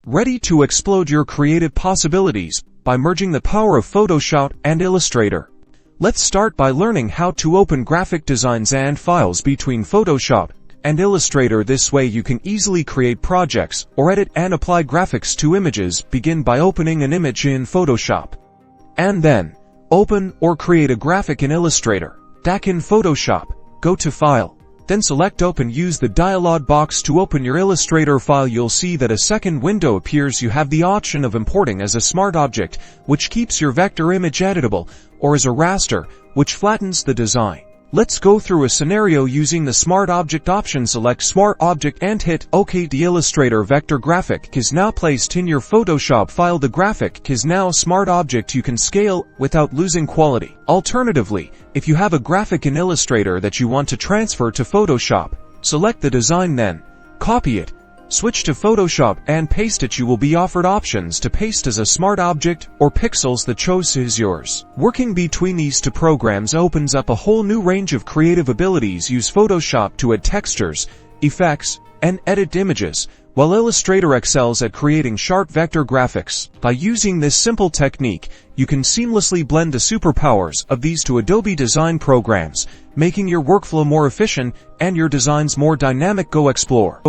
Ready to explode your creative possibilities by merging the power of Photoshop and Illustrator. Let's start by learning how to open graphic designs and files between Photoshop and Illustrator. This way you can easily create projects or edit and apply graphics to images. Begin by opening an image in Photoshop. And then, open or create a graphic in Illustrator. Back in Photoshop, go to File. Then select Open. Use the dialog box to open your Illustrator file. You'll see that a second window appears. You have the option of importing as a smart object, which keeps your vector image editable, or as a raster, which flattens the design. Let's go through a scenario using the Smart Object option. Select Smart Object and hit OK. The Illustrator vector graphic is now placed in your Photoshop file. The graphic is now a smart object you can scale without losing quality. Alternatively, if you have a graphic in Illustrator that you want to transfer to Photoshop, select the design, then copy it, switch to Photoshop and paste it. You will be offered options to paste as a smart object or pixels. The choice is yours. Working between these two programs opens up a whole new range of creative abilities. Use Photoshop to add textures, effects, and edit images, while Illustrator excels at creating sharp vector graphics. By using this simple technique, you can seamlessly blend the superpowers of these two Adobe design programs, making your workflow more efficient and your designs more dynamic. Go explore.